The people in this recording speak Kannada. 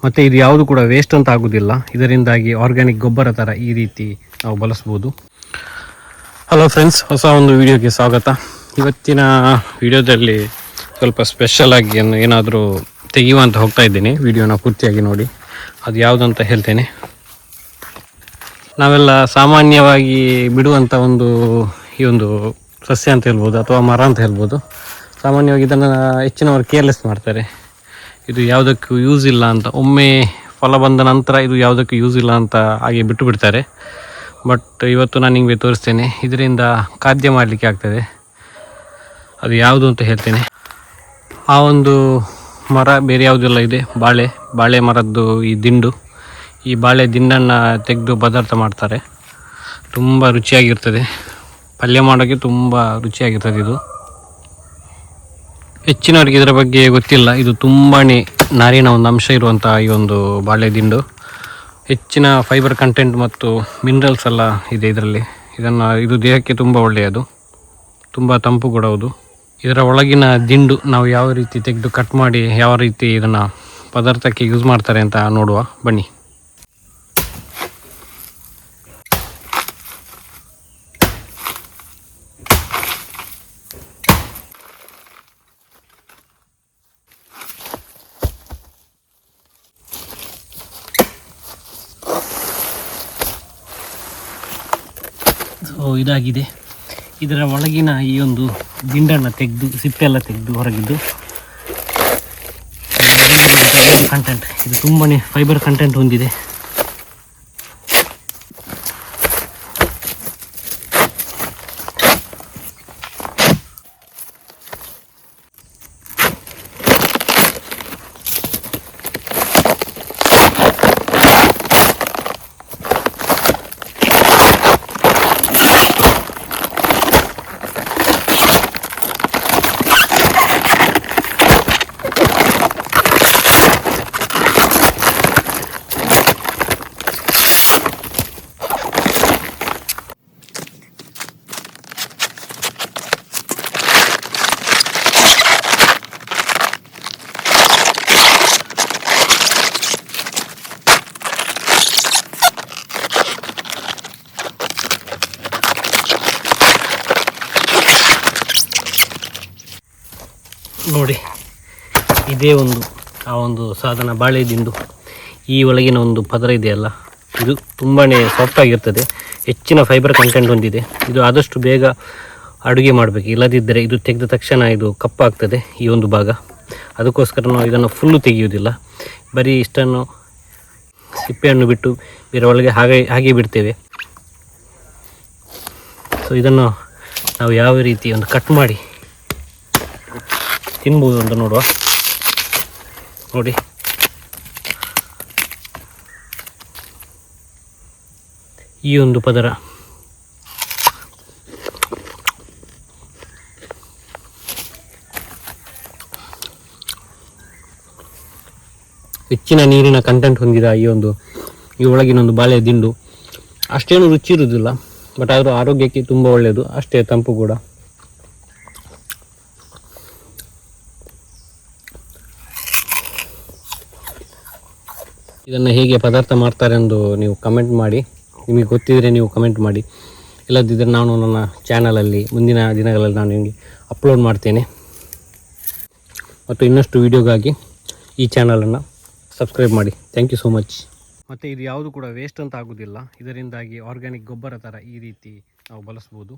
ಮತ್ತು ಇದು ಯಾವುದು ಕೂಡ ವೇಸ್ಟ್ ಅಂತ ಆಗೋದಿಲ್ಲ. ಇದರಿಂದಾಗಿ ಆರ್ಗ್ಯಾನಿಕ್ ಗೊಬ್ಬರ ಥರ ಈ ರೀತಿ ನಾವು ಬಳಸ್ಬೋದು. ಹಲೋ ಫ್ರೆಂಡ್ಸ್, ಹೊಸ ಒಂದು ವಿಡಿಯೋಗೆ ಸ್ವಾಗತ. ಇವತ್ತಿನ ವಿಡಿಯೋದಲ್ಲಿ ಸ್ವಲ್ಪ ಸ್ಪೆಷಲಾಗಿ ಏನಾದರೂ ತೆಗೆಯುವಂತ ಹೋಗ್ತಾ ಇದ್ದೀನಿ. ವಿಡಿಯೋನ ಪೂರ್ತಿಯಾಗಿ ನೋಡಿ, ಅದು ಯಾವುದಂತ ಹೇಳ್ತೇನೆ. ನಾವೆಲ್ಲ ಸಾಮಾನ್ಯವಾಗಿ ಬಿಡುವಂಥ ಈ ಒಂದು ಸಸ್ಯ ಅಂತ ಹೇಳ್ಬೋದು, ಅಥವಾ ಮರ ಅಂತ ಹೇಳ್ಬೋದು. ಸಾಮಾನ್ಯವಾಗಿ ಇದನ್ನು ಹೆಚ್ಚಿನವರು ಕೇರ್ಲೆಸ್ ಮಾಡ್ತಾರೆ. ಇದು ಯಾವುದಕ್ಕೂ ಯೂಸ್ ಇಲ್ಲ ಅಂತ, ಒಮ್ಮೆ ಫಲ ಬಂದ ನಂತರ ಇದು ಯಾವುದಕ್ಕೂ ಯೂಸ್ ಇಲ್ಲ ಅಂತ ಹಾಗೆ ಬಿಟ್ಟು ಬಿಡ್ತಾರೆ. ಬಟ್ ಇವತ್ತು ನಾನು ನಿಮಗೆ ತೋರಿಸ್ತೇನೆ, ಇದರಿಂದ ಖಾದ್ಯ ಮಾಡಲಿಕ್ಕೆ ಆಗ್ತದೆ. ಅದು ಯಾವುದು ಅಂತ ಹೇಳ್ತೇನೆ. ಆ ಒಂದು ಮರ ಬೇರೆ ಯಾವುದೆಲ್ಲ ಇದೆ, ಬಾಳೆ ಮರದ್ದು ಈ ದಿಂಡು. ಈ ಬಾಳೆ ದಿಂಡನ್ನು ತೆಗೆದು ಪದಾರ್ಥ ಮಾಡ್ತಾರೆ. ತುಂಬ ರುಚಿಯಾಗಿರ್ತದೆ, ಪಲ್ಯ ಮಾಡೋಕ್ಕೆ ತುಂಬ ರುಚಿಯಾಗಿರ್ತದೆ. ಇದು ಹೆಚ್ಚಿನವರಿಗೆ ಇದರ ಬಗ್ಗೆ ಗೊತ್ತಿಲ್ಲ. ಇದು ತುಂಬಾ ನಾರಿನ ಒಂದು ಅಂಶ ಇರುವಂಥ ಈ ಒಂದು ಬಾಳೆ ದಿಂಡು. ಹೆಚ್ಚಿನ ಫೈಬರ್ ಕಂಟೆಂಟ್ ಮತ್ತು ಮಿನರಲ್ಸ್ ಎಲ್ಲ ಇದೆ ಇದರಲ್ಲಿ. ಇದು ದೇಹಕ್ಕೆ ತುಂಬ ಒಳ್ಳೆಯದು, ತುಂಬ ತಂಪು ಕೂಡ ಹೌದು. ಇದರ ಒಳಗಿನ ದಿಂಡು ನಾವು ಯಾವ ರೀತಿ ತೆಗೆದು ಕಟ್ ಮಾಡಿ ಯಾವ ರೀತಿ ಇದನ್ನು ಪದಾರ್ಥಕ್ಕೆ ಯೂಸ್ ಮಾಡ್ತಾರೆ ಅಂತ ನೋಡುವ ಬನ್ನಿ. ಇದಾಗಿದೆ. ಇದರ ಒಳಗಿನ ಈ ಒಂದು ದಿಂಡನ್ನು ತೆಗೆದು, ಸಿಪ್ಪೆಲ್ಲ ತೆಗೆದು ಹೊರಗಿದ್ದು ಕಂಟೆಂಟ್, ಇದು ತುಂಬಾ ಫೈಬರ್ ಕಂಟೆಂಟ್ ಹೊಂದಿದೆ. ನೋಡಿ, ಇದೇ ಆ ಒಂದು ಸಾಧನ ಬಾಳೆ ದಿಂಡು. ಈ ಒಳಗಿನ ಒಂದು ಪದರ ಇದೆಯಲ್ಲ, ಇದು ತುಂಬಾ ಸಾಫ್ಟ್ ಆಗಿರ್ತದೆ, ಹೆಚ್ಚಿನ ಫೈಬರ್ ಕಂಟೆಂಟ್ ಹೊಂದಿದೆ. ಇದು ಆದಷ್ಟು ಬೇಗ ಅಡುಗೆ ಮಾಡಬೇಕು, ಇಲ್ಲದಿದ್ದರೆ ಇದು ತೆಗೆದ ತಕ್ಷಣ ಇದು ಕಪ್ಪಾಗ್ತದೆ ಈ ಒಂದು ಭಾಗ. ಅದಕ್ಕೋಸ್ಕರ ನಾವು ಇದನ್ನು ಫುಲ್ಲು ತೆಗೆಯುವುದಿಲ್ಲ, ಬರೀ ಇಷ್ಟನ್ನು ಸಿಪ್ಪೆಯನ್ನು ಬಿಟ್ಟು ಬೇರೆ ಒಳಗೆ ಹಾಗೆ ಬಿಡ್ತೇವೆ. ಸೊ ಇದನ್ನು ನಾವು ಯಾವ ರೀತಿ ಒಂದು ಕಟ್ ಮಾಡಿ ತಿನ್ಬೋದು ಅಂತ ನೋಡುವ. ನೋಡಿ, ಈ ಒಂದು ಪದರ ಹೆಚ್ಚಿನ ನೀರಿನ ಕಂಟೆಂಟ್ ಹೊಂದಿದ ಈ ಒಳಗಿನ ಒಂದು ಬಾಳೆ ದಿಂಡು ಅಷ್ಟೇನು ರುಚಿ ಇರುವುದಿಲ್ಲ, ಬಟ್ ಆದರೂ ಆರೋಗ್ಯಕ್ಕೆ ತುಂಬ ಒಳ್ಳೆಯದು, ಅಷ್ಟೇ ತಂಪು ಕೂಡ. ಇದನ್ನು ಹೇಗೆ ಪದಾರ್ಥ ಮಾಡ್ತಾರೆ ಎಂದು ನೀವು ಕಮೆಂಟ್ ಮಾಡಿ. ನಿಮಗೆ ಗೊತ್ತಿದ್ದರೆ ನೀವು ಕಮೆಂಟ್ ಮಾಡಿ, ಇಲ್ಲದಿದ್ದರೆ ನಾನು ನನ್ನ ಚಾನಲಲ್ಲಿ ಮುಂದಿನ ದಿನಗಳಲ್ಲಿ ನಾನು ನಿಮಗೆ ಅಪ್ಲೋಡ್ ಮಾಡ್ತೇನೆ. ಮತ್ತು ಇನ್ನಷ್ಟು ವೀಡಿಯೋಗಾಗಿ ಈ ಚಾನಲನ್ನು ಸಬ್ಸ್ಕ್ರೈಬ್ ಮಾಡಿ. Thank you so much. ಮತ್ತು ಇದು ಯಾವುದು ಕೂಡ ವೇಸ್ಟ್ ಅಂತ ಆಗೋದಿಲ್ಲ. ಇದರಿಂದಾಗಿ ಆರ್ಗ್ಯಾನಿಕ್ ಗೊಬ್ಬರ ಥರ ಈ ರೀತಿ ನಾವು ಬಳಸ್ಬೋದು.